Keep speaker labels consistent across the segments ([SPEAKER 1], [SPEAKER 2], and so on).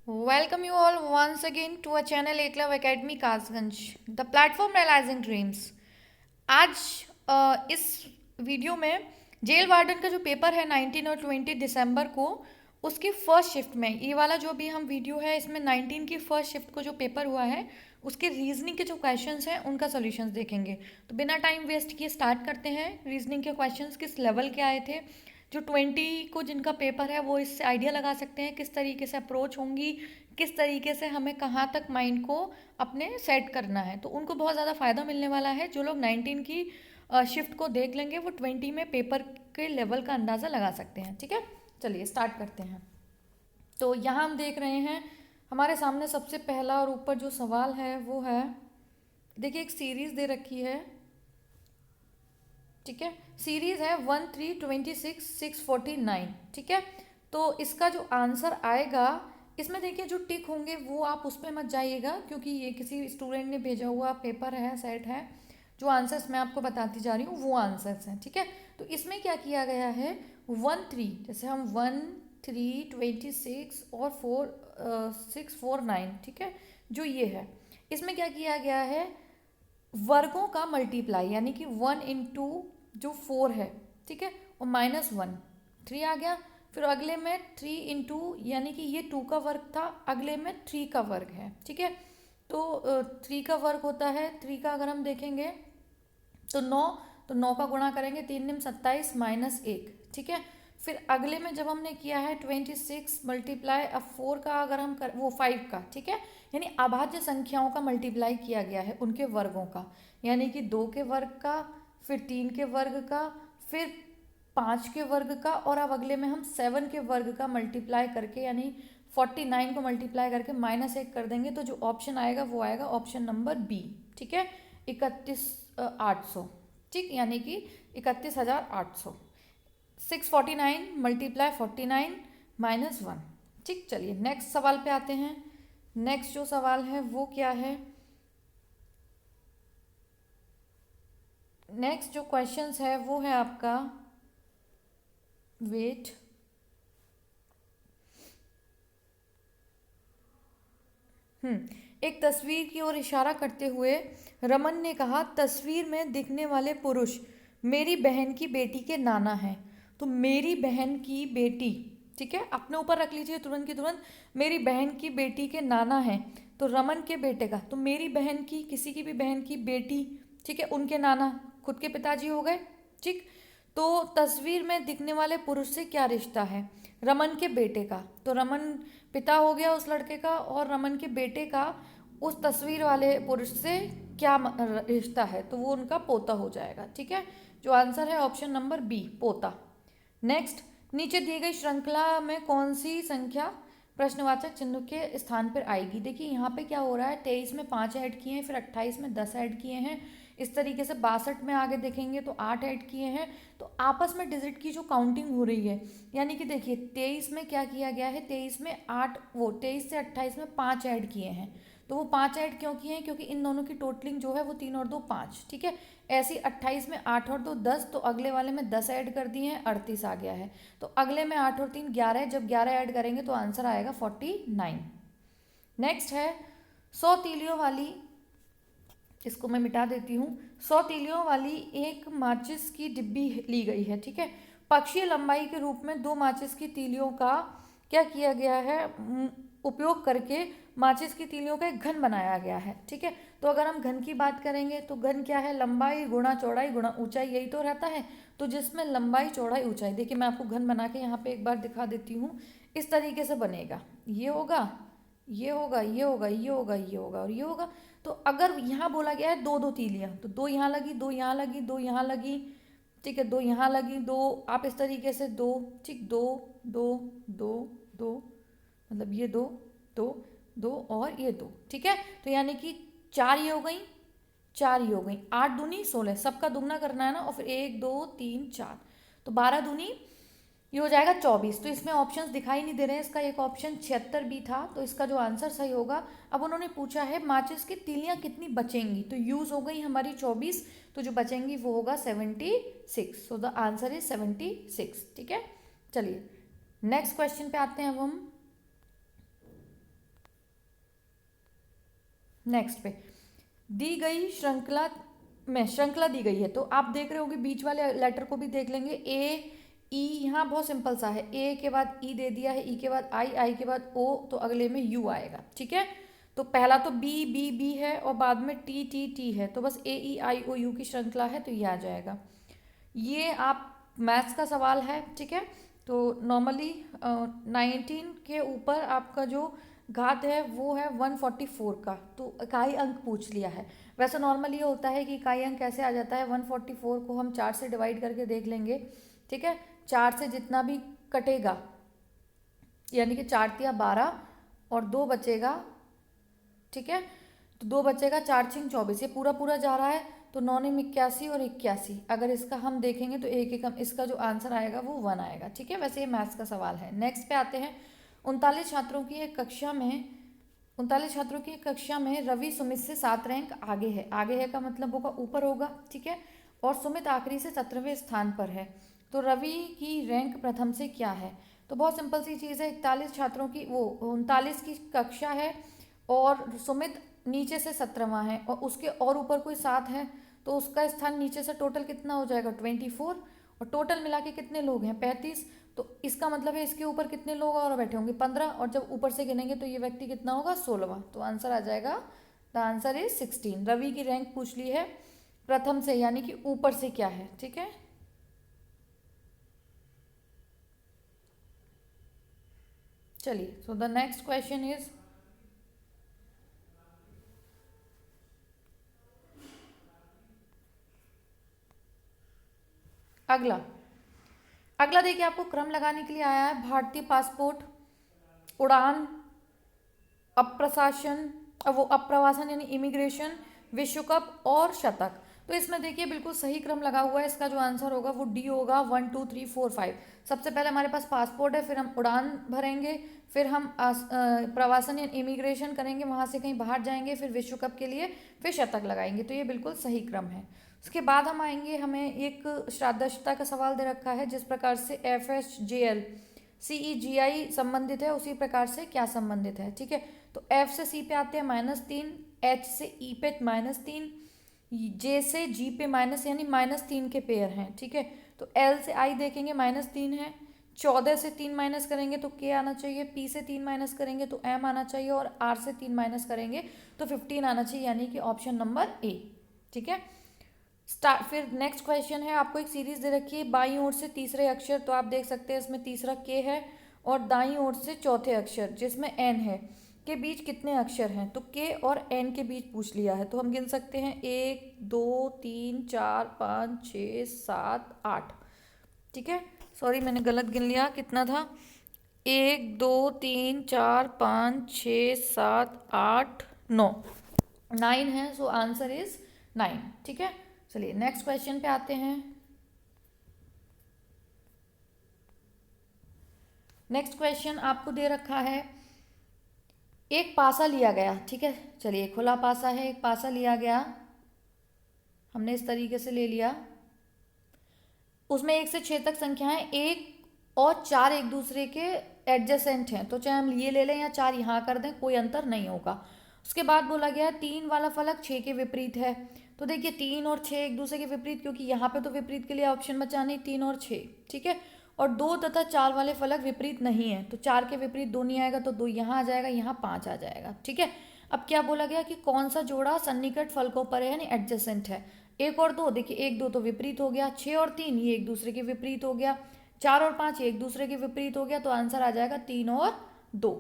[SPEAKER 1] Welcome you all once again to our channel Eklav Academy Kasganj the platform realising dreams. आज इस video में jail warden का जो paper है 19 और 20 दिसंबर को, उसकी फर्स्ट शिफ्ट में, ये वाला जो भी हम वीडियो है इसमें 19 की फर्स्ट शिफ्ट को जो पेपर हुआ है उसके रीजनिंग के जो क्वेश्चंस हैं उनका सॉल्यूशंस देखेंगे। तो बिना टाइम वेस्ट किए स्टार्ट करते हैं। रीजनिंग के क्वेश्चंस किस लेवल के आए थे, जो 20 को जिनका पेपर है वो इससे आइडिया लगा सकते हैं किस तरीके से अप्रोच होंगी, किस तरीके से हमें कहाँ तक माइंड को अपने सेट करना है, तो उनको बहुत ज़्यादा फ़ायदा मिलने वाला है। जो लोग 19 की शिफ्ट को देख लेंगे वो 20 में पेपर के लेवल का अंदाज़ा लगा सकते हैं। ठीक है, चलिए स्टार्ट करते हैं। तो यहाँ हम देख रहे हैं हमारे सामने सबसे पहला और ऊपर जो सवाल है वो है, देखिए एक सीरीज़ दे रखी है। ठीक है, सीरीज है 13, 26, 6, 49। ठीक है, तो इसका जो आंसर आएगा, इसमें देखिए जो टिक होंगे वो आप उस पर मत जाइएगा क्योंकि ये किसी स्टूडेंट ने भेजा हुआ पेपर है, सेट है। जो आंसर्स मैं आपको बताती जा रही हूँ वो आंसर्स हैं। ठीक है, तो इसमें क्या किया गया है, 1, 3, जैसे हम 1, 3, 26 और 4, 6, 4, 9। ठीक है, जो ये है इसमें क्या किया गया है, वर्गों का मल्टीप्लाई, यानी कि 1 इंटू जो 4 है, ठीक है, और -1, 3 आ गया। फिर अगले में 3 इंटू, यानी कि ये 2 का वर्ग था, अगले में 3 का वर्ग है। ठीक है, तो 3 का वर्ग होता है, 3 का अगर हम देखेंगे तो 9, तो 9 का गुणा करेंगे, 3 × 9 = 27 -1। ठीक है, फिर अगले में जब हमने किया है 26 मल्टीप्लाई, अब 4 का अगर हम कर, वो 5 का, ठीक है, यानी अभाज्य संख्याओं का मल्टीप्लाई किया गया है उनके वर्गों का, यानी कि 2 के वर्ग का, फिर 3 के वर्ग का, फिर 5 के वर्ग का, और अब अगले में हम 7 के वर्ग का मल्टीप्लाई करके, यानी 49 को मल्टीप्लाई करके -1 कर देंगे, तो जो ऑप्शन आएगा वो आएगा ऑप्शन नंबर बी। ठीक है, 31,800। ठीक, यानी कि 31,800। 649 मल्टीप्लाई 49 -1। ठीक, चलिए नेक्स्ट सवाल पे आते हैं। नेक्स्ट जो सवाल है वो क्या है, नेक्स्ट जो क्वेश्चंस है वो है आपका, वेट, एक तस्वीर की ओर इशारा करते हुए रमन ने कहा, तस्वीर में दिखने वाले पुरुष मेरी बहन की बेटी के नाना हैं। तो मेरी बहन की बेटी, ठीक है, अपने ऊपर रख लीजिए तुरंत की तुरंत, मेरी बहन की बेटी के नाना हैं, तो रमन के बेटे का, तो मेरी बहन की, किसी की भी बहन की बेटी, ठीक है, उनके नाना खुद के पिताजी हो गए। ठीक, तो तस्वीर में दिखने वाले पुरुष से क्या रिश्ता है, रमन के बेटे का, तो रमन पिता हो गया उस लड़के का, और रमन के बेटे का उस तस्वीर वाले पुरुष से क्या रिश्ता है, तो वो उनका पोता हो जाएगा। ठीक है, जो आंसर है ऑप्शन नंबर बी, पोता। नेक्स्ट, नीचे दी गई श्रृंखला में कौन सी संख्या प्रश्नवाचक चिन्ह के स्थान पर आएगी। देखिए यहाँ पे क्या हो रहा है, 23 में 5 ऐड किए हैं, फिर 28 में 10 ऐड किए हैं, इस तरीके से 62 में आगे देखेंगे तो 8 ऐड किए हैं, तो आपस में डिजिट की जो काउंटिंग हो रही है, यानी कि देखिए 23 में क्या किया गया है, 23 में 8, वो 23 से 28 में 5 ऐड किए हैं, तो वो 5 ऐड क्यों किए हैं, क्योंकि इन दोनों की टोटलिंग जो है वो 3 और 2 5। ठीक है, ऐसे 28 में 8 और 2 10, तो अगले वाले में 10 ऐड कर दिए हैं, 38 आ गया है, तो अगले में 8 और 3 11, जब 11 ऐड करेंगे तो आंसर आएगा 49। नेक्स्ट है 100 तीलियों वाली, इसको मैं मिटा देती हूँ, 100 तीलियों वाली एक माचिस की डिब्बी ली गई है। ठीक है, पक्षीय लंबाई के रूप में 2 माचिस की तीलियों का क्या किया गया है, उपयोग करके माचिस की तीलियों का एक घन बनाया गया है। ठीक है, तो अगर हम घन की बात करेंगे तो घन क्या है, लंबाई गुणा चौड़ाई गुणा ऊंचाई, यही तो रहता है। तो जिसमें लंबाई चौड़ाई ऊंचाई, देखिए मैं आपको घन बना के यहाँ पे एक बार दिखा देती हूँ, इस तरीके से बनेगा, ये होगा, ये होगा, ये होगा, ये होगा, ये होगा और ये होगा। तो अगर यहाँ बोला गया है 2 2 तीलियाँ, तो 2 यहाँ लगी, 2 यहाँ लगी, 2 यहाँ लगी, ठीक है, 2 यहाँ लगी, 2 आप इस तरीके से 2, ठीक, 2 2 2 2, मतलब ये 2 2 2 और ये 2। ठीक है, तो यानी कि 4 ये हो गई, 4 ये हो गई, 8 दूनी 16, सबका दुगना करना है ना, और फिर 1 2 3 4, तो 12 दूनी ये हो जाएगा 24। तो इसमें ऑप्शंस दिखाई नहीं दे रहे हैं, इसका एक ऑप्शन 76 भी था, तो इसका जो आंसर सही होगा। अब उन्होंने पूछा है माचिस की तीलियां कितनी बचेंगी, तो यूज हो गई हमारी 24, तो जो बचेंगी वो होगा 76, सो द आंसर इज 76। ठीक है, चलिए नेक्स्ट क्वेश्चन पे आते हैं अब हम। नेक्स्ट पे दी गई श्रृंखला में श्रृंखला दी गई है, तो आप देख रहे होंगे बीच वाले लेटर को भी देख लेंगे। ए ई, यहाँ बहुत सिंपल सा है, ए के बाद ई दे दिया है, ई के बाद आई, आई के बाद ओ, तो अगले में यू आएगा। ठीक है, तो पहला तो बी बी बी है और बाद में टी टी टी है, तो बस ए ई आई ओ यू की श्रृंखला है, तो ये आ जाएगा। ये आप मैथ्स का सवाल है। ठीक है, तो नॉर्मली 19 के ऊपर आपका जो घात है वो है 144 का, तो इकाई अंक पूछ लिया है। वैसे नॉर्मली ये होता है कि इकाई अंक कैसे आ जाता है, 144 को हम 4 से डिवाइड करके देख लेंगे। ठीक है, 4 से जितना भी कटेगा, यानी कि 4 तिया 12 और 2 बचेगा। ठीक है, तो 2 बचेगा, 4 छिंग 24, ये पूरा पूरा जा रहा है, तो 9 निम 81 और 81। अगर इसका हम देखेंगे तो एक एकम, इसका जो आंसर आएगा वो 1 आएगा। ठीक है, वैसे ये मैथ्स का सवाल है। नेक्स्ट पे आते हैं। 39 छात्रों की एक कक्षा में रवि सुमित से 7 रैंक आगे है। आगे है का मतलब होगा ऊपर होगा। ठीक है, और सुमित आखिरी से 17वें स्थान पर है, तो रवि की रैंक प्रथम से क्या है। तो बहुत सिंपल सी चीज़ है, 41 छात्रों की 39 की कक्षा है और सुमित नीचे से 17वां है और उसके और ऊपर कोई 7 है, तो उसका स्थान नीचे से टोटल कितना हो जाएगा 24, और टोटल मिला के कितने लोग हैं 35, तो इसका मतलब है इसके ऊपर कितने लोग और बैठे होंगे 15, और जब ऊपर से गिनेंगे तो ये व्यक्ति कितना होगा 16वां, तो आंसर आ जाएगा, द आंसर इज 16। रवि की रैंक पूछ ली है प्रथम से, यानी कि ऊपर से क्या है। ठीक है, चलिए, so the next question is, अगला अगला देखिए, आपको क्रम लगाने के लिए आया है। भारतीय पासपोर्ट, उड़ान, अप्रशासन, वो अप्रवासन यानी इमिग्रेशन, विश्व कप और शतक। तो इसमें देखिए बिल्कुल सही क्रम लगा हुआ है, इसका जो आंसर होगा वो डी होगा, 1 2 3 4 5। सबसे पहले हमारे पास पासपोर्ट है, फिर हम उड़ान भरेंगे, फिर हम प्रवासन या इमिग्रेशन करेंगे, वहाँ से कहीं बाहर जाएंगे, फिर विश्व कप के लिए फिर शतक लगाएंगे, तो ये बिल्कुल सही क्रम है। उसके बाद हम आएंगे, हमें एक श्राद्धशता का सवाल दे रखा है, जिस प्रकार से F S J L C E G I संबंधित है उसी प्रकार से क्या संबंधित है। ठीक है, तो एफ से सी पे आते हैं -3, एच से ई पे -3, जे से जी पे माइनस, यानी -3 के पेयर हैं। ठीक है, तो एल से आई देखेंगे -3 है, 14 से 3 माइनस करेंगे तो के आना चाहिए, पी से 3 माइनस करेंगे तो एम आना चाहिए, और आर से 3 माइनस करेंगे तो 15 आना चाहिए, यानी कि ऑप्शन नंबर ए। ठीक है, स्टार्ट। फिर नेक्स्ट क्वेश्चन है, आपको एक सीरीज दे रखी है, बाईं ओर से तीसरे अक्षर, तो आप देख सकते हैं इसमें तीसरा के है, और दाईं ओर से चौथे अक्षर जिसमें एन है, के बीच कितने अक्षर हैं, तो के और एन के बीच पूछ लिया है, तो हम गिन सकते हैं 1 2 3 4 5 6 7 8। ठीक है, सॉरी मैंने गलत गिन लिया, कितना था, 1 2 3 4 5 6 7 8 9, 9 है, सो आंसर इज 9। ठीक है, चलिए नेक्स्ट क्वेश्चन पे आते हैं। नेक्स्ट क्वेश्चन आपको दे रखा है, एक पासा लिया गया। ठीक है, चलिए खुला पासा है, एक पासा लिया गया, हमने इस तरीके से ले लिया, उसमें 1 से 6 तक संख्याएं 1 और 4 एक दूसरे के एडजेसेंट हैं, तो चाहे हम ये ले लें या 4 यहाँ कर दें कोई अंतर नहीं होगा। उसके बाद बोला गया 3 वाला फलक 6 के विपरीत है, तो देखिए 3 और 6 एक दूसरे के विपरीत, क्योंकि यहाँ पे तो विपरीत के लिए ऑप्शन बचा नहीं, 3 और 6। ठीक है, और 2 तथा 4 वाले फलक विपरीत नहीं है, तो 4 के विपरीत 2 नहीं आएगा, तो 2 यहाँ आ जाएगा, यहाँ 5 आ जाएगा। ठीक है, अब क्या बोला गया कि कौन सा जोड़ा सन्निकट फलकों पर है, यानी एडजेसेंट है। 1 और 2, देखिए 1 2 तो विपरीत हो गया, 6 और 3 ये एक दूसरे के विपरीत हो गया, 4 और 5 एक दूसरे के विपरीत हो गया, तो आंसर आ जाएगा 3 और 2।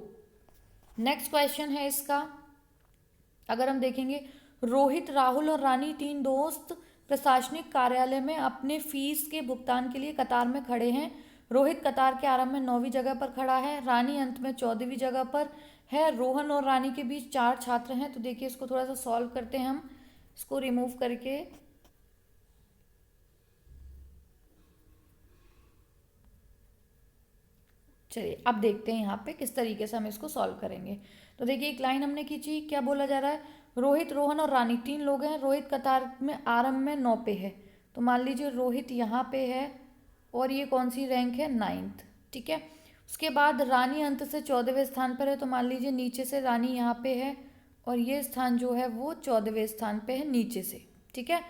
[SPEAKER 1] नेक्स्ट क्वेश्चन है इसका, अगर हम देखेंगे, रोहित, राहुल और रानी 3 दोस्त प्रशासनिक कार्यालय में अपने फीस के भुगतान के लिए कतार में खड़े हैं। रोहित कतार के आरंभ में 9वीं जगह पर खड़ा है, रानी अंत में 14वीं जगह पर है, रोहन और रानी के बीच 4 छात्र हैं। तो देखिए इसको थोड़ा सा सॉल्व करते हैं हम, इसको रिमूव करके, चलिए अब देखते हैं यहाँ पे किस तरीके से हम इसको सॉल्व करेंगे। तो देखिए एक लाइन हमने खींची, क्या बोला जा रहा है, रोहित, रोहन और रानी 3 लोग हैं, रोहित कतार में आरंभ में 9 पे है, तो मान लीजिए रोहित यहाँ पे है और ये कौन सी रैंक है 9th। ठीक है, उसके बाद रानी अंत से 14वें स्थान पर है, तो मान लीजिए नीचे से रानी यहाँ पे है और ये स्थान जो है वो 14वें स्थान पे है नीचे से। ठीक है,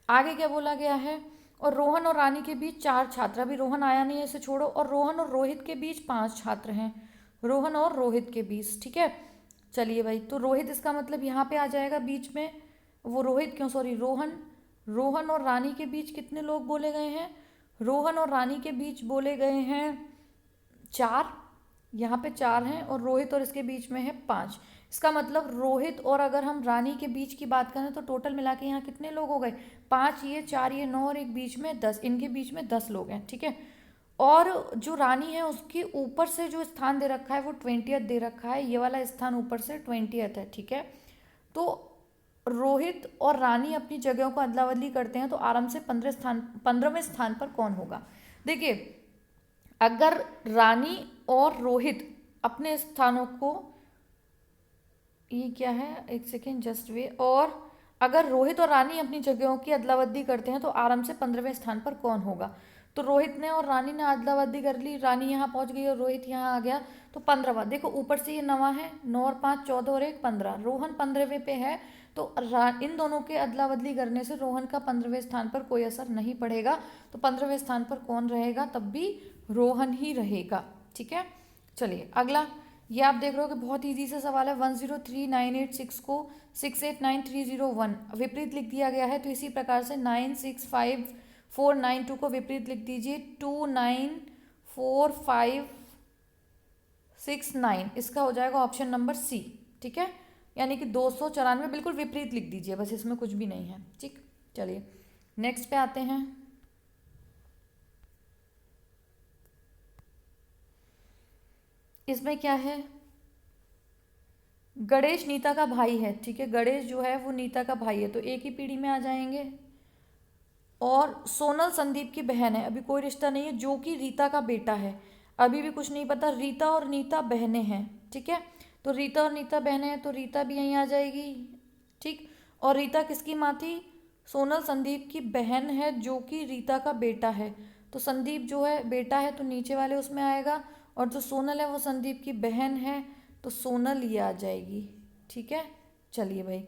[SPEAKER 1] आगे क्या बोला गया है, और रोहन और रानी के बीच 4 छात्र, अभी रोहन आया नहीं है इसे छोड़ो, और रोहन और रोहित के बीच 5 छात्र हैं, रोहन और रोहित के बीच। ठीक है, चलिए भाई, तो रोहित इसका मतलब यहाँ पे आ जाएगा बीच में, वो रोहित क्यों, सॉरी रोहन, रोहन और रानी के बीच कितने लोग बोले गए हैं, रोहन और रानी के बीच बोले गए हैं 4, यहाँ पे 4 हैं, और रोहित और इसके बीच में है 5। इसका मतलब रोहित और अगर हम रानी के बीच की बात करें तो टोटल मिला के यहाँ कितने लोग हो गए, 5 ये, 4 ये, 9 और एक बीच में 10, इनके बीच में 10 लोग हैं। ठीक है, और जो रानी है उसके ऊपर से जो स्थान दे रखा है वो 20th दे रखा है, ये वाला स्थान ऊपर से 20th है। ठीक है, तो रोहित और रानी अपनी जगहों को अदला बदली करते हैं तो आराम से 15वें स्थान पर कौन होगा। देखिए, अगर रानी और रोहित अपने स्थानों को, ये क्या है, एक सेकेंड जस्ट वे, और अगर रोहित और रानी अपनी जगहों की अदला बदली करते हैं तो आराम से 15वें स्थान पर कौन होगा। तो रोहित ने और रानी ने अदला बदली कर ली, रानी यहाँ पहुँच गई और रोहित यहाँ आ गया, तो 15वां, देखो ऊपर से ये 9 है, 9 और 5 14 और 1 15, रोहन 15वें पे है, तो इन दोनों के अदला बदली करने से रोहन का 15वें स्थान पर कोई असर नहीं पड़ेगा, तो 15वें स्थान पर कौन रहेगा, तब भी रोहन ही रहेगा। ठीक है, चलिए अगला, ये आप देख रहे हो कि बहुत इजी सा सवाल है, 103,986 को 689,301 विपरीत लिख दिया गया है, तो इसी प्रकार से 965492 को विपरीत लिख दीजिए 294569, इसका हो जाएगा ऑप्शन नंबर सी। ठीक है, यानी कि 294 बिल्कुल विपरीत लिख दीजिए, बस इसमें कुछ भी नहीं है। ठीक, चलिए नेक्स्ट पे आते हैं। इसमें क्या है, गणेश नीता का भाई है। ठीक है, गणेश जो है वो नीता का भाई है, तो एक ही पीढ़ी में आ जाएंगे, और सोनल संदीप की बहन है, अभी कोई रिश्ता नहीं है, जो कि रीता का बेटा है, अभी भी कुछ नहीं पता, रीता और नीता बहनें हैं। ठीक है, तो रीता और नीता बहनें हैं, तो रीता भी यहीं आ जाएगी। ठीक, और रीता किसकी माँ थी, सोनल संदीप की बहन है जो कि रीता का बेटा है, तो संदीप जो है बेटा है तो नीचे वाले उसमें आएगा, और जो सोनल है वो संदीप की बहन है, तो सोनल ये आ जाएगी। ठीक है, चलिए भाई,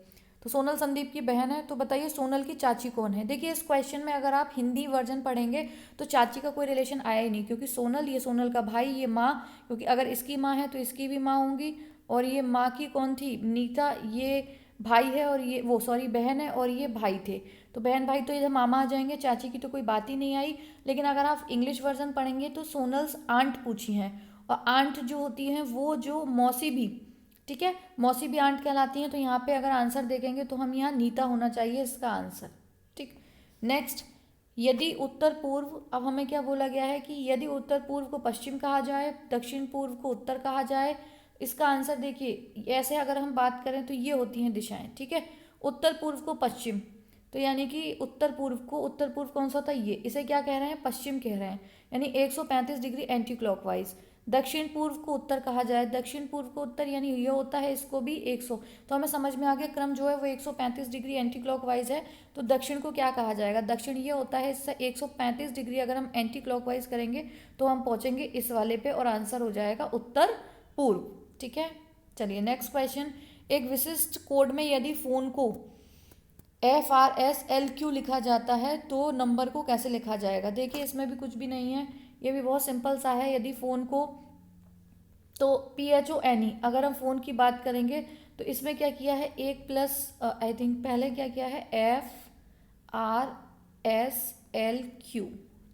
[SPEAKER 1] तो सोनल संदीप की बहन है, तो बताइए सोनल की चाची कौन है। देखिए इस क्वेश्चन में अगर आप हिंदी वर्जन पढ़ेंगे तो चाची का कोई रिलेशन आया ही नहीं, क्योंकि सोनल, ये सोनल का भाई, ये माँ, क्योंकि अगर इसकी माँ है तो इसकी भी माँ होंगी, और ये माँ की कौन थी, नीता, ये भाई है, और ये वो सॉरी बहन है, और ये भाई थे, तो बहन भाई तो इधर मामा आ जाएंगे, चाची की तो कोई बात ही नहीं आई। लेकिन अगर आप इंग्लिश वर्जन पढ़ेंगे तो सोनल्स आंट पूछी हैं, और आंट जो होती हैं वो जो मौसी भी, ठीक है, मौसी भी आंट कहलाती हैं, तो यहाँ पे अगर आंसर देखेंगे तो हम यहाँ नीता होना चाहिए इसका आंसर। ठीक, नेक्स्ट, यदि उत्तर पूर्व, अब हमें क्या बोला गया है कि यदि उत्तर पूर्व को पश्चिम कहा जाए, दक्षिण पूर्व को उत्तर कहा जाए, इसका आंसर देखिए, ऐसे अगर हम बात करें तो ये होती हैं दिशाएं। ठीक है, उत्तर पूर्व को पश्चिम, तो यानी कि उत्तर पूर्व को, उत्तर पूर्व कौन सा होता है, ये, इसे क्या कह रहे हैं, पश्चिम कह रहे हैं, यानी 135 डिग्री एंटी क्लॉकवाइज। दक्षिण पूर्व को उत्तर कहा जाए, दक्षिण पूर्व को उत्तर, यानी ये होता है इसको भी 100, तो हमें समझ में आ गया क्रम जो है वो 135 डिग्री एंटी क्लॉकवाइज है, तो दक्षिण को क्या कहा जाएगा, दक्षिण ये होता है, इससे 135 डिग्री अगर हम एंटी क्लॉकवाइज करेंगे तो हम पहुंचेंगे इस वाले पे, और आंसर हो जाएगा उत्तर पूर्व। ठीक है, चलिए नेक्स्ट क्वेश्चन, एक विशिष्ट कोड में यदि फोन को FRSLQ लिखा जाता है तो नंबर को कैसे लिखा जाएगा। देखिए इसमें भी कुछ भी नहीं है, ये भी बहुत सिंपल सा है, यदि फ़ोन को, तो PHONE, अगर हम फ़ोन की बात करेंगे तो इसमें क्या किया है, 1+ आई थिंक पहले क्या किया है, FRSLQ।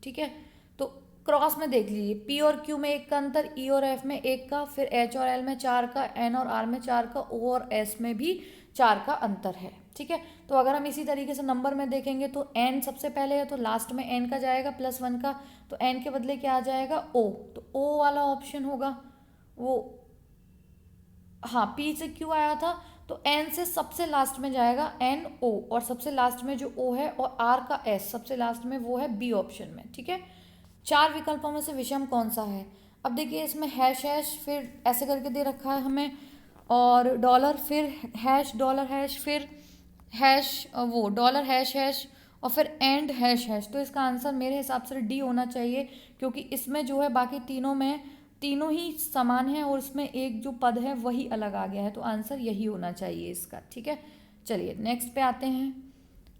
[SPEAKER 1] ठीक है, तो क्रॉस में देख लीजिए, P और Q में 1 का अंतर, E और F में 1 का, फिर H और L में 4 का, N और R में 4 का, O और S में भी 4 का अंतर है। ठीक है, तो अगर हम इसी तरीके से नंबर में देखेंगे तो N सबसे पहले है तो लास्ट में N का जाएगा +1 का, तो N के बदले क्या आ जाएगा, O, तो O वाला ऑप्शन होगा वो, हाँ P से Q आया था तो N से सबसे लास्ट में जाएगा NO, और सबसे लास्ट में जो O है, और R का S सबसे लास्ट में, वो है B ऑप्शन में। ठीक है, 4 विकल्पों में से विषम कौन सा है। अब देखिए इसमें हैश हैश फिर ऐसे करके दे रखा है हमें, और डॉलर, फिर हैश डॉलर हैश, फिर हैश वो डॉलर हैश हैश, और फिर एंड हैश हैश, तो इसका आंसर मेरे हिसाब से डी होना चाहिए, क्योंकि इसमें जो है बाकी तीनों में तीनों ही समान है और उसमें एक जो पद है वही अलग आ गया है, तो आंसर यही होना चाहिए इसका। ठीक है, चलिए नेक्स्ट पे आते हैं।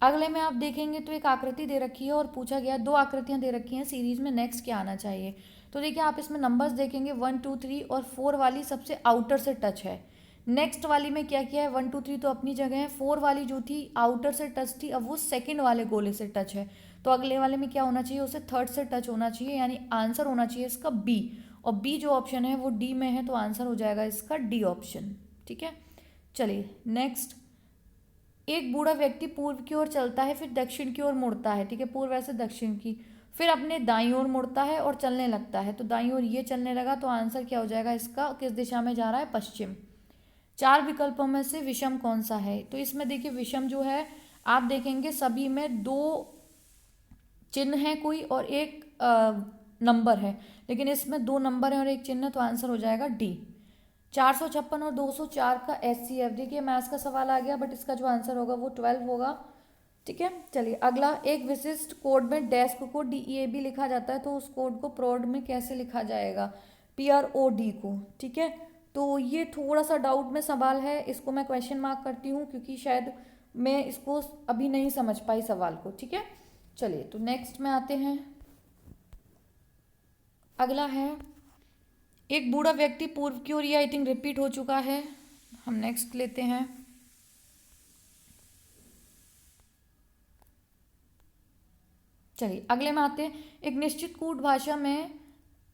[SPEAKER 1] अगले में आप देखेंगे तो एक आकृति दे रखी है और पूछा गया, दो आकृतियां दे रखी हैं सीरीज में, नेक्स्ट क्या आना चाहिए। तो देखिए आप इसमें नंबर्स देखेंगे 1 2 3 और 4 वाली सबसे आउटर से टच है। नेक्स्ट वाली में क्या किया है, 1 2 3 तो अपनी जगह है, 4 वाली जो थी आउटर से टच थी, अब वो सेकंड वाले गोले से टच है। तो अगले वाले में क्या होना चाहिए, उसे थर्ड से टच होना चाहिए, यानी आंसर होना चाहिए इसका बी। और बी जो ऑप्शन है वो डी में है, तो आंसर हो जाएगा इसका डी ऑप्शन। ठीक है, चलिए नेक्स्ट। एक बूढ़ा व्यक्ति पूर्व की ओर चलता है, फिर दक्षिण की ओर मुड़ता है। ठीक है, पूर्व ऐसे दक्षिण की, फिर अपने दाईं ओर मुड़ता है और चलने लगता है। तो दाईं ओर ये चलने लगा, तो आंसर क्या हो जाएगा इसका, किस दिशा में जा रहा है, पश्चिम। चार विकल्पों में से विषम कौन सा है, तो इसमें देखिए विषम जो है आप देखेंगे सभी में दो चिन्ह है कोई और एक नंबर है, लेकिन इसमें दो नंबर है और एक चिन्ह है, तो आंसर हो जाएगा डी। 456 और 204 का एचसीएफ, देखिए मैथ्स का सवाल आ गया, बट इसका जो आंसर होगा वो 12 होगा। ठीक है, चलिए अगला। एक विशिष्ट कोड में डैश को DEAB लिखा जाता है, तो उस कोड को प्रोड में कैसे लिखा जाएगा, PROD को। ठीक है, तो ये थोड़ा सा डाउट में सवाल है, इसको मैं क्वेश्चन मार्क करती हूँ क्योंकि शायद मैं इसको अभी नहीं समझ पाई सवाल को। ठीक है, चलिए तो नेक्स्ट में आते हैं। अगला है, एक बूढ़ा व्यक्ति पूर्व की ओर, ये आई थिंक रिपीट हो चुका है, हम नेक्स्ट लेते हैं। चलिए अगले में आते हैं। एक निश्चित कूट भाषा में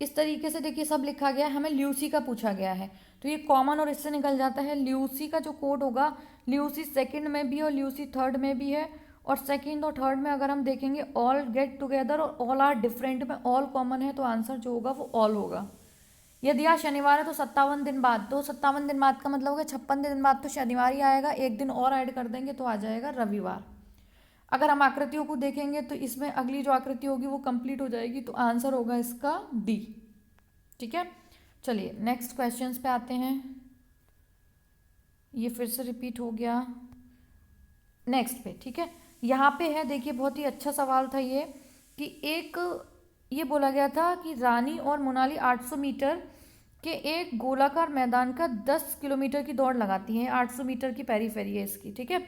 [SPEAKER 1] इस तरीके से देखिए सब लिखा गया है, हमें ल्यूसी का पूछा गया है, तो ये कॉमन और इससे निकल जाता है। ल्यूसी का जो कोड होगा, ल्यूसी सेकंड में भी है और ल्यूसी थर्ड में भी है, और सेकंड और थर्ड में अगर हम देखेंगे ऑल गेट टुगेदर और ऑल आर डिफरेंट में ऑल कॉमन है, तो आंसर जो होगा वो ऑल होगा। यदि आज शनिवार है तो 57 दिन बाद, तो 57 दिन बाद का मतलब होगा 56 दिन बाद तो शनिवार ही आएगा, एक दिन और ऐड कर देंगे तो आ जाएगा रविवार। अगर हम आकृतियों को देखेंगे तो इसमें अगली जो आकृति होगी वो कंप्लीट हो जाएगी, तो आंसर होगा इसका डी। ठीक है, चलिए नेक्स्ट क्वेश्चंस पे आते हैं। ये फिर से रिपीट हो गया नेक्स्ट पे। ठीक है, यहाँ पे है देखिए बहुत ही अच्छा सवाल था ये, कि एक ये बोला गया था कि रानी और मोनाली 800 मीटर के एक गोलाकार मैदान का 10 किलोमीटर की दौड़ लगाती हैं। 800 मीटर की पेरीफेरी है इसकी। ठीक है,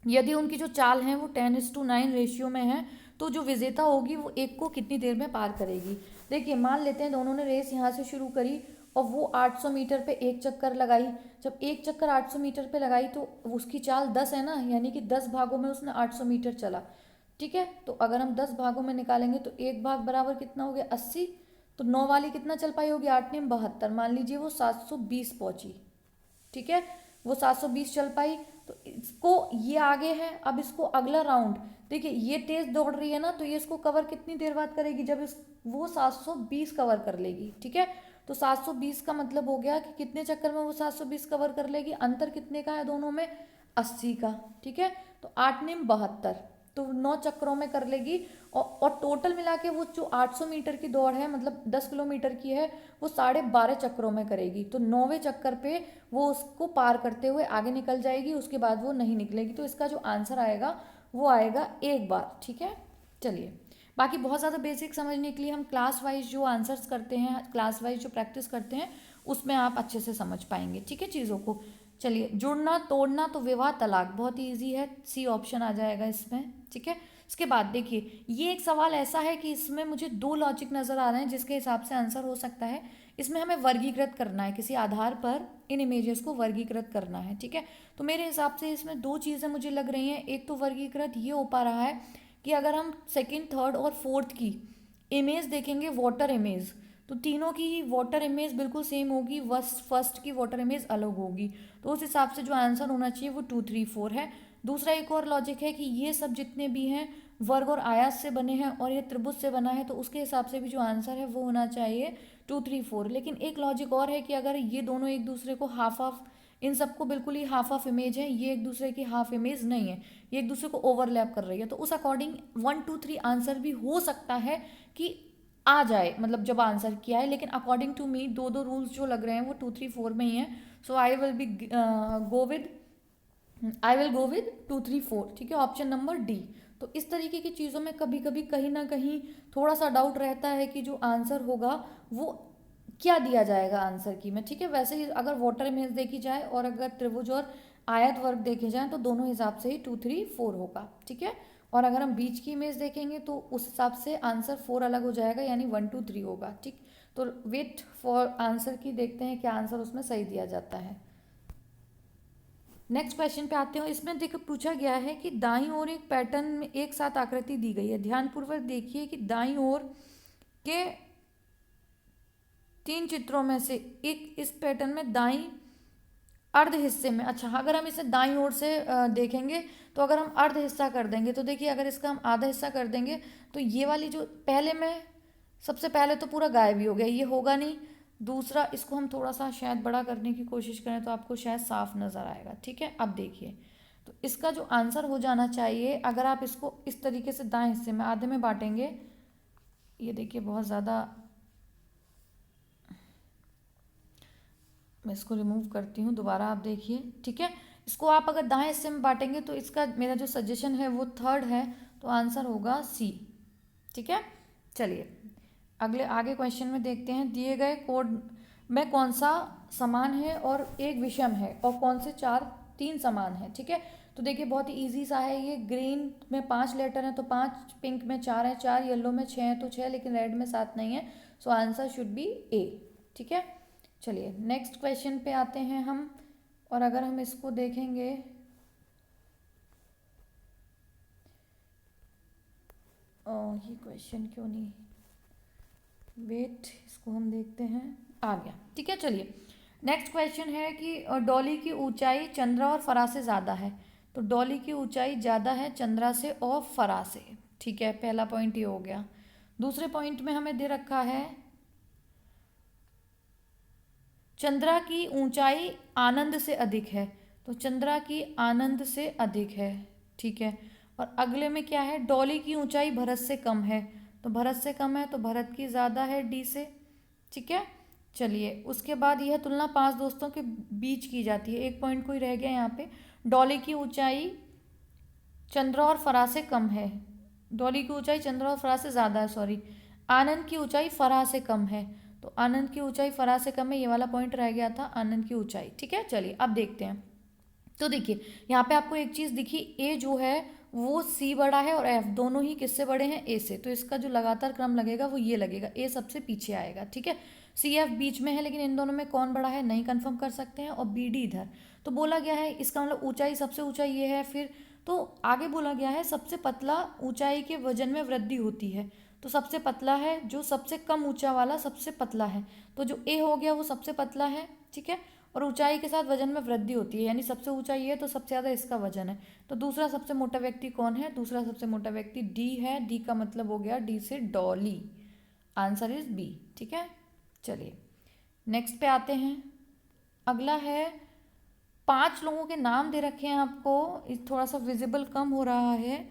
[SPEAKER 1] यदि उनकी जो चाल है वो 10:9 रेशियो में है, तो जो विजेता होगी वो एक को कितनी देर में पार करेगी। देखिए मान लेते हैं दोनों ने रेस यहाँ से शुरू करी और वो 800 मीटर पे एक चक्कर लगाई। जब एक चक्कर 800 मीटर पे लगाई तो उसकी चाल 10 है ना, यानी कि 10 भागों में उसने 800 मीटर चला। ठीक है, तो अगर हम 10 भागों में निकालेंगे तो एक भाग बराबर कितना हो गया, 80। तो 9 वाली कितना चल पाई होगी, 8 ने 72, मान लीजिए वो 720 पहुंची। ठीक है, वो 720 चल पाई, तो इसको ये आगे है। अब इसको अगला राउंड देखिए, ये तेज दौड़ रही है ना, तो ये इसको कवर कितनी देर बाद करेगी, जब इस वो 720 कवर कर लेगी। ठीक है, तो 720 का मतलब हो गया कि कितने चक्कर में वो 720 कवर कर लेगी, अंतर कितने का है दोनों में, 80 का। ठीक है, तो 8 ने 72, तो 9 चक्करों में कर लेगी। और टोटल मिला के वो जो 800 मीटर की दौड़ है, मतलब 10 किलोमीटर की है, वो 12.5 चक्करों में करेगी। तो 9वें चक्कर पे वो उसको पार करते हुए आगे निकल जाएगी, उसके बाद वो नहीं निकलेगी। तो इसका जो आंसर आएगा वो आएगा एक बार। ठीक है, चलिए बाकी बहुत ज़्यादा बेसिक समझने के लिए हम क्लास वाइज जो आंसर्स करते हैं, क्लास वाइज जो प्रैक्टिस करते हैं, उसमें आप अच्छे से समझ पाएंगे। ठीक है, चीज़ों को। चलिए, जुड़ना तोड़ना तो विवाह तलाक, बहुत ही ईजी है, सी ऑप्शन आ जाएगा इसमें। ठीक है, इसके बाद देखिए ये एक सवाल ऐसा है कि इसमें मुझे दो लॉजिक नज़र आ रहे हैं जिसके हिसाब से आंसर हो सकता है। इसमें हमें वर्गीकृत करना है, किसी आधार पर इन इमेजेस को वर्गीकृत करना है। ठीक है, तो मेरे हिसाब से इसमें दो चीज़ें मुझे लग रही हैं। एक तो वर्गीकृत ये हो पा रहा है कि अगर हम सेकंड, थर्ड और फोर्थ की इमेज देखेंगे, वाटर इमेज, तो तीनों की वाटर इमेज बिल्कुल सेम होगी, फर्स्ट की वाटर इमेज अलग होगी। तो उस हिसाब से जो आंसर होना चाहिए वो 2, 3, 4 है। दूसरा एक और लॉजिक है कि ये सब जितने भी हैं वर्ग और आयत से बने हैं और ये त्रिभुज से बना है, तो उसके हिसाब से भी जो आंसर है वो होना चाहिए 2, 3, 4। लेकिन एक लॉजिक और है कि अगर ये दोनों एक दूसरे को हाफ हाफ, इन सबको बिल्कुल ही हाफ हाफ इमेज है, ये एक दूसरे की हाफ इमेज नहीं है, ये एक दूसरे को ओवरलैप कर रही है, तो उस अकॉर्डिंग 1, 2, 3 आंसर भी हो सकता है कि आ जाए, मतलब जब आंसर किया है। लेकिन अकॉर्डिंग टू मी दो दो रूल्स जो लग रहे हैं वो 2, 3, 4 में ही है। सो आई विल गो विद 2, 3, 4। ठीक है, ऑप्शन नंबर डी। तो इस तरीके की चीज़ों में कभी कभी कहीं ना कहीं थोड़ा सा डाउट रहता है कि जो आंसर होगा वो क्या दिया जाएगा आंसर की में, ठीक है। वैसे ही अगर वाटर इमेज देखी जाए और अगर त्रिभुज और आयत वर्ग देखे जाएं तो दोनों हिसाब से ही 2 3 4 होगा, ठीक है। और अगर हम बीच की इमेज देखेंगे तो उस हिसाब से आंसर 4 अलग हो जाएगा, यानी 1 2 3 होगा, ठीक। तो वेट फॉर आंसर की, देखते हैं क्या आंसर उसमें सही दिया जाता है। नेक्स्ट क्वेश्चन पे आते हो। इसमें देखो पूछा गया है कि दाईं ओर एक पैटर्न में एक साथ आकृति दी गई है। ध्यानपूर्वक देखिए कि दाईं ओर के 3 चित्रों में से एक इस पैटर्न में दाईं अर्ध हिस्से में, अच्छा अगर हम इसे दाईं ओर से देखेंगे तो अगर हम अर्ध हिस्सा कर देंगे तो देखिए, अगर इसका हम आधा हिस्सा कर देंगे तो ये वाली जो पहले में, सबसे पहले तो पूरा गायब ही हो गया, ये होगा नहीं। दूसरा, इसको हम थोड़ा सा शायद बड़ा करने की कोशिश करें तो आपको शायद साफ नज़र आएगा, ठीक है। अब देखिए, तो इसका जो आंसर हो जाना चाहिए, अगर आप इसको इस तरीके से दाएं हिस्से में आधे में बांटेंगे, ये देखिए बहुत ज़्यादा, मैं इसको रिमूव करती हूँ दोबारा, आप देखिए, ठीक है। इसको आप अगर दाएं हिस्से में बांटेंगे तो इसका मेरा जो सजेशन है वो थर्ड है, तो आंसर होगा सी, ठीक है। चलिए आगे क्वेश्चन में देखते हैं। दिए गए कोड में कौन सा समान है और एक विषम है, और कौन से 3 समान है, ठीक है। तो देखिए बहुत ही ईजी सा है ये। ग्रीन में 5 लेटर हैं तो 5, पिंक में 4 है 4, येलो में 6 है तो 6, लेकिन रेड में 7 नहीं है, सो आंसर शुड बी ए, ठीक है। चलिए नेक्स्ट क्वेश्चन पे आते हैं हम, और अगर हम इसको देखेंगे, ये क्वेश्चन क्यों नहीं, वेट, इसको हम देखते हैं, आ गया, ठीक है। चलिए नेक्स्ट क्वेश्चन है कि डॉली की ऊंचाई चंद्रा और फरा से ज़्यादा है। तो डॉली की ऊंचाई ज़्यादा है चंद्रा से और फरा से, ठीक है, पहला पॉइंट ये हो गया। दूसरे पॉइंट में हमें दे रखा है चंद्रा की ऊंचाई आनंद से अधिक है, तो चंद्रा की आनंद से अधिक है, ठीक है। और अगले में क्या है, डॉली की ऊंचाई भरत से कम है, तो भरत से कम है तो भरत की ज़्यादा है डी से, ठीक है। चलिए उसके बाद यह तुलना 5 दोस्तों के बीच की जाती है। एक पॉइंट कोई रह गया यहाँ पे, डॉली की ऊंचाई चंद्रा और फरा से कम है, डॉली की ऊंचाई चंद्रा और फरा से ज़्यादा है, सॉरी। आनंद की ऊंचाई फरा से कम है, तो आनंद की ऊंचाई फरा से कम है, ये वाला पॉइंट रह गया था, आनंद की ऊंचाई, ठीक है। चलिए अब देखते हैं। तो देखिए यहाँ पे आपको एक चीज़ दिखी, ए जो है वो सी बड़ा है और एफ दोनों ही किससे बड़े हैं, ए से, तो इसका जो लगातार क्रम लगेगा वो ये लगेगा, ए सबसे पीछे आएगा, ठीक है। सी एफ बीच में है, लेकिन इन दोनों में कौन बड़ा है नहीं कंफर्म कर सकते हैं, और बी डी इधर। तो बोला गया है, इसका मतलब ऊंचाई, सबसे ऊंचाई ये है, फिर तो आगे बोला गया है सबसे पतला ऊंचाई के वजन में वृद्धि होती है, तो सबसे पतला है जो सबसे कम ऊंचा वाला सबसे पतला है, तो जो ए हो गया वो सबसे पतला है, ठीक है। और ऊंचाई के साथ वजन में वृद्धि होती है, यानी सबसे ऊंचाई है तो सबसे ज़्यादा इसका वजन है। तो दूसरा सबसे मोटा व्यक्ति कौन है, दूसरा सबसे मोटा व्यक्ति डी है, डी का मतलब हो गया डी से डॉली, आंसर इज बी, ठीक है। चलिए नेक्स्ट पे आते हैं। अगला है 5 लोगों के नाम दे रखे हैं आपको, थोड़ा सा विजिबल कम हो रहा है।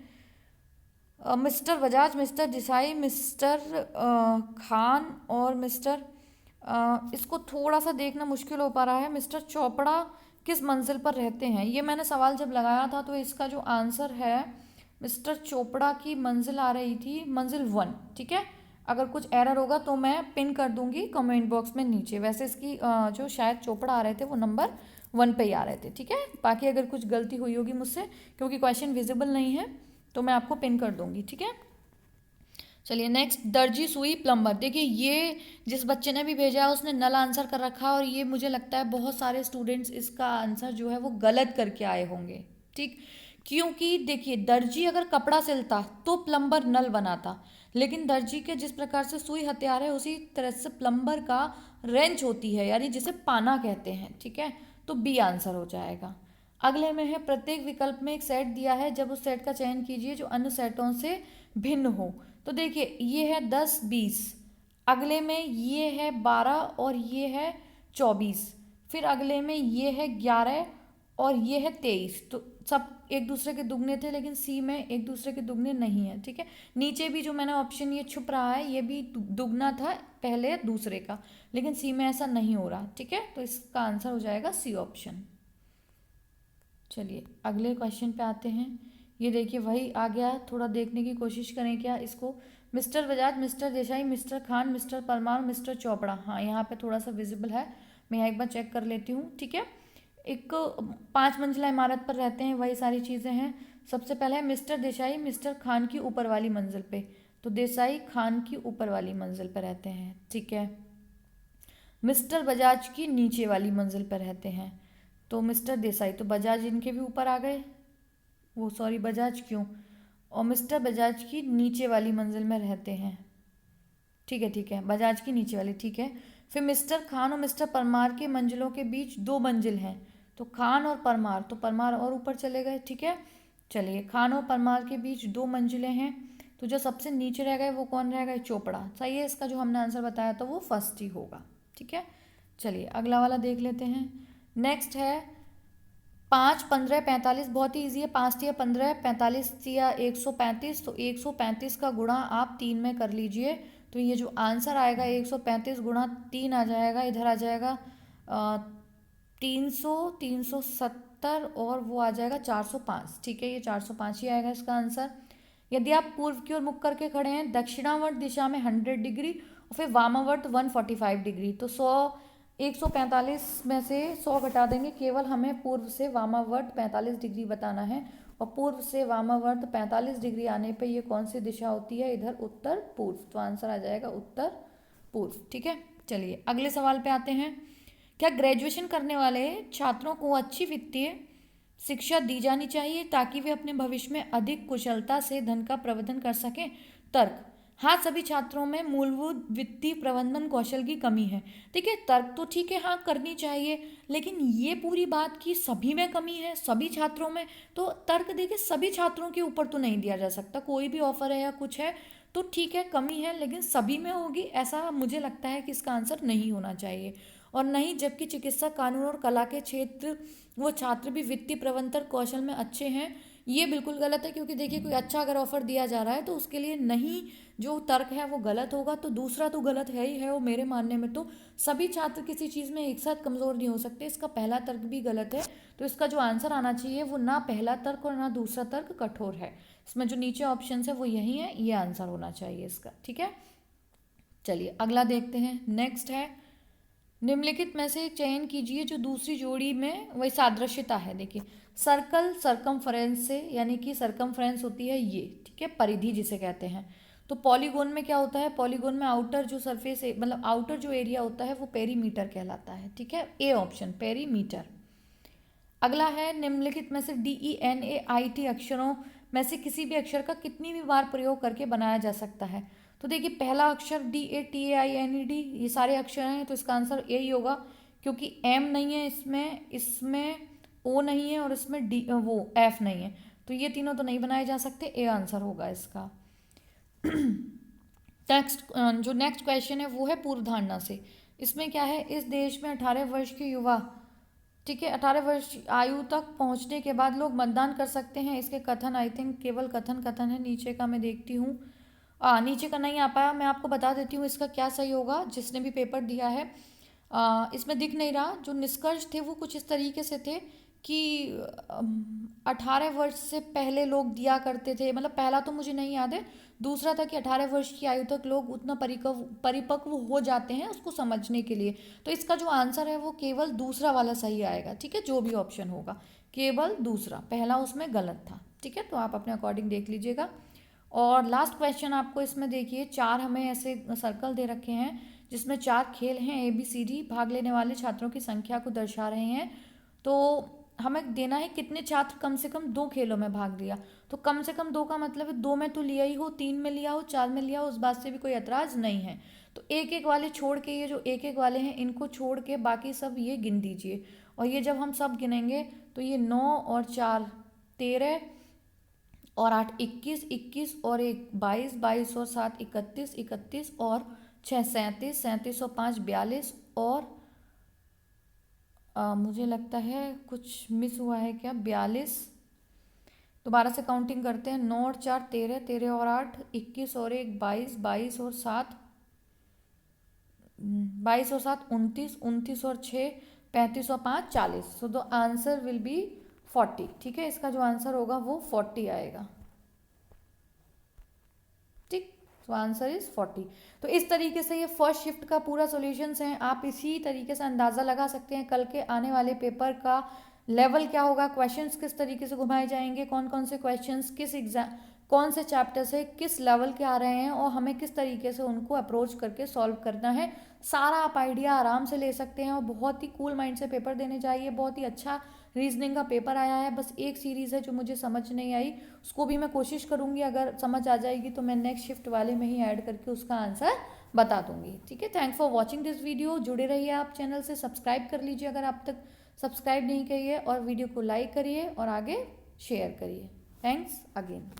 [SPEAKER 1] Mister Bajaj, mister Desai, mister Khan और मिस्टर, इसको थोड़ा सा देखना मुश्किल हो पा रहा है। मिस्टर चोपड़ा किस मंजिल पर रहते हैं, ये मैंने सवाल जब लगाया था तो इसका जो आंसर है, मिस्टर चोपड़ा की मंजिल आ रही थी मंजिल 1, ठीक है। अगर कुछ एरर होगा तो मैं पिन कर दूंगी कमेंट बॉक्स में नीचे। वैसे इसकी जो शायद चोपड़ा आ रहे थे वो नंबर 1 पे ही आ रहे थे, ठीक है। बाकी अगर कुछ गलती हुई होगी मुझसे, क्योंकि क्वेश्चन विजिबल नहीं है, तो मैं आपको पिन कर दूंगी, ठीक है। चलिए नेक्स्ट, दर्जी, सुई, प्लम्बर। देखिए ये जिस बच्चे ने भी भेजा है उसने नल आंसर कर रखा है, और ये मुझे लगता है बहुत सारे स्टूडेंट्स इसका आंसर जो है वो गलत करके आए होंगे, ठीक। क्योंकि देखिए दर्जी अगर कपड़ा सिलता तो प्लम्बर नल बनाता, लेकिन दर्जी के जिस प्रकार से सुई हथियार है उसी तरह से प्लम्बर का रेंच होती है, यानी जिसे पाना कहते हैं, ठीक है। तो बी आंसर हो जाएगा। अगले में है, प्रत्येक विकल्प में एक सेट दिया है, जब उस सेट का चयन कीजिए जो अन्य सेटों से भिन्न हो। तो देखिए ये है 10 20, अगले में ये है 12 और ये है 24, फिर अगले में ये है 11 और ये है 23। तो सब एक दूसरे के दुगने थे, लेकिन सी में एक दूसरे के दुगने नहीं है, ठीक है। नीचे भी जो मैंने ऑप्शन ये छुप रहा है ये भी दुगना था पहले दूसरे का, लेकिन सी में ऐसा नहीं हो रहा, ठीक है। तो इसका आंसर हो जाएगा सी ऑप्शन। चलिए अगले क्वेश्चन पे आते हैं। ये देखिए वही आ गया, थोड़ा देखने की कोशिश करें क्या इसको। Mister Bajaj, mister Desai, mister Khan, mister Parmar, mister Chopra. हाँ, यहाँ पे थोड़ा सा विजिबल है, मैं यहाँ एक बार चेक कर लेती हूँ। ठीक है, एक 5 मंजिला इमारत पर रहते हैं, वही सारी चीज़ें हैं। सबसे पहले है मिस्टर देसाई मिस्टर खान की ऊपर वाली मंजिल पे, तो देसाई खान की ऊपर वाली मंजिल पर रहते हैं। ठीक है, मिस्टर बजाज की नीचे वाली मंजिल पर रहते हैं, तो मिस्टर देसाई, तो बजाज इनके भी ऊपर आ गए, वो सॉरी बजाज क्यों, और मिस्टर बजाज की नीचे वाली मंजिल में रहते हैं। ठीक है, ठीक है, बजाज की नीचे वाली, ठीक है। फिर मिस्टर खान और मिस्टर परमार के मंजिलों के बीच 2 मंजिल हैं, तो खान और परमार, तो परमार और ऊपर चले गए। ठीक है, चलिए, खान और परमार के बीच 2 मंजिलें हैं, तो जो सबसे नीचे रह गए वो कौन रह गए, चोपड़ा। सही है, इसका जो हमने आंसर बताया था वो फर्स्ट ही होगा। ठीक है, चलिए अगला वाला देख लेते हैं। नेक्स्ट है 5, 15, 45, बहुत ही ईजी है। 5 या 15, 45 या 135, तो 135 का गुणा आप 3 में कर लीजिए, तो ये जो आंसर आएगा 135 गुणा 3 आ जाएगा, इधर आ जाएगा 300, 370 और वो आ जाएगा 405। ठीक है, ये 405 ही आएगा इसका आंसर। यदि आप पूर्व की ओर मुख करके खड़े हैं, दक्षिणावर्त दिशा में 100 डिग्री और फिर वामावर्त 145 डिग्री, तो 145 में से 100 घटा देंगे, केवल हमें पूर्व से वामावर्त 45 डिग्री बताना है, और पूर्व से वामावर्त 45 डिग्री आने पे ये कौन सी दिशा होती है, इधर उत्तर पूर्व, तो आंसर आ जाएगा उत्तर पूर्व। ठीक है, चलिए अगले सवाल पे आते हैं। क्या ग्रेजुएशन करने वाले छात्रों को अच्छी वित्तीय शिक्षा दी जानी चाहिए ताकि वे अपने भविष्य में अधिक कुशलता से धन का प्रबंधन कर सकें? तर्क, हाँ, सभी छात्रों में मूलभूत वित्तीय प्रबंधन कौशल की कमी है। देखिए, तर्क तो ठीक है, हाँ करनी चाहिए, लेकिन ये पूरी बात कि सभी में कमी है, सभी छात्रों में, तो तर्क देखिए सभी छात्रों के ऊपर तो नहीं दिया जा सकता। कोई भी ऑफर है या कुछ है तो ठीक है, कमी है, लेकिन सभी में होगी ऐसा मुझे लगता है कि इसका आंसर नहीं होना चाहिए। और नहीं, जबकि चिकित्सा, कानून और कला के क्षेत्र वो छात्र भी वित्तीय प्रबंधन कौशल में अच्छे हैं, ये बिल्कुल गलत है। क्योंकि देखिए, कोई अच्छा अगर ऑफर दिया जा रहा है तो उसके लिए नहीं, जो तर्क है वो गलत होगा, तो दूसरा तो गलत है ही है। वो मेरे मानने में तो सभी छात्र किसी चीज़ में एक साथ कमज़ोर नहीं हो सकते, इसका पहला तर्क भी गलत है। तो इसका जो आंसर आना चाहिए वो ना पहला तर्क और ना दूसरा तर्क कठोर है, इसमें जो नीचे ऑप्शन है वो यही है, ये आंसर होना चाहिए इसका। ठीक है, चलिए अगला देखते हैं। नेक्स्ट है, निम्नलिखित में से एक चयन कीजिए जो दूसरी जोड़ी में वही सादृश्यता है। देखिए, सर्कल सरकमफ्रेंस से, यानी कि सरकमफ्रेंस होती है ये, ठीक है, परिधि जिसे कहते हैं। तो पॉलीगोन में क्या होता है, पॉलीगोन में आउटर जो सरफेस मतलब आउटर जो एरिया होता है वो पेरीमीटर कहलाता है। ठीक है, ए ऑप्शन पेरीमीटर। अगला है, निम्नलिखित में से DENAIT अक्षरों में से किसी भी अक्षर का कितनी भी बार प्रयोग करके बनाया जा सकता है। तो देखिए, पहला अक्षर DATAINED, ये सारे अक्षर हैं, तो इसका आंसर ए ही होगा, क्योंकि M नहीं है इसमें, इसमें O नहीं है और इसमें वो F नहीं है, तो ये तीनों तो नहीं बनाए जा सकते, ए आंसर होगा इसका। जो नेक्स्ट क्वेश्चन है वो है पूर्व धारणा से। इसमें क्या है, इस देश में 18 वर्ष के युवा, ठीक है, 18 वर्ष आयु तक पहुंचने के बाद लोग मतदान कर सकते हैं। इसके कथन, आई थिंक केवल कथन है, नीचे का मैं देखती हूँ, नीचे का नहीं आ पाया, मैं आपको बता देती हूँ इसका क्या सही होगा, जिसने भी पेपर दिया है। इसमें दिख नहीं रहा, जो निष्कर्ष थे वो कुछ इस तरीके से थे कि 18 वर्ष से पहले लोग दिया करते थे, मतलब पहला तो मुझे नहीं याद है, दूसरा था कि 18 वर्ष की आयु तक लोग उतना परिपक्व हो जाते हैं उसको समझने के लिए। तो इसका जो आंसर है वो केवल दूसरा वाला सही आएगा। ठीक है, जो भी ऑप्शन होगा केवल दूसरा, पहला उसमें गलत था। ठीक है, तो आप अपने अकॉर्डिंग देख लीजिएगा। और लास्ट क्वेश्चन आपको इसमें देखिए, 4 हमें ऐसे सर्कल दे रखे हैं जिसमें 4 खेल हैं ABCD, भाग लेने वाले छात्रों की संख्या को दर्शा रहे हैं। तो हमें देना है कितने छात्र कम से कम 2 खेलों में भाग लिया। तो कम से कम 2 का मतलब है 2 में तो लिया ही हो, 3 में लिया हो, 4 में लिया हो, उस बात से भी कोई एतराज़ नहीं है। तो एक एक वाले छोड़ के, ये जो एक एक वाले हैं इनको छोड़ के बाकी सब ये गिन दीजिए, और ये जब हम सब गिनेंगे तो ये 9 और 4 13 और 8 21, 21 और 1 22, 22 और 7 31, 31 और 6 37, 37 और 5 42 और मुझे लगता है कुछ मिस हुआ है क्या, 42। दोबारा से काउंटिंग करते हैं, 9 और 4 13, 13 और 8 21 और 1 22, 22 और 7 22 और 7 29, 29 और 6 35 और 5 40। So the answer will be 40। ठीक है, इसका जो आंसर होगा वो 40 आएगा। ठीक, तो आंसर इज 40। तो इस तरीके से ये फर्स्ट शिफ्ट का पूरा सॉल्यूशंस हैं। आप इसी तरीके से अंदाज़ा लगा सकते हैं कल के आने वाले पेपर का लेवल क्या होगा, क्वेश्चंस किस तरीके से घुमाए जाएंगे, कौन कौन से क्वेश्चंस किस एग्जाम कौन से चैप्टर से किस लेवल के आ रहे हैं और हमें किस तरीके से उनको अप्रोच करके सॉल्व करना है। सारा आप आइडिया आराम से ले सकते हैं और बहुत ही कूल माइंड से पेपर देने चाहिए। बहुत ही अच्छा रीजनिंग का पेपर आया है। बस एक सीरीज़ है जो मुझे समझ नहीं आई, उसको भी मैं कोशिश करूँगी, अगर समझ आ जाएगी तो मैं नेक्स्ट शिफ्ट वाले में ही ऐड करके उसका आंसर बता दूंगी। ठीक है, thanks for watching this video. जुड़े रहिए आप चैनल से, सब्सक्राइब कर लीजिए अगर आप तक सब्सक्राइब नहीं करिए, और वीडियो को लाइक करिए और आगे शेयर करिए। Thanks again.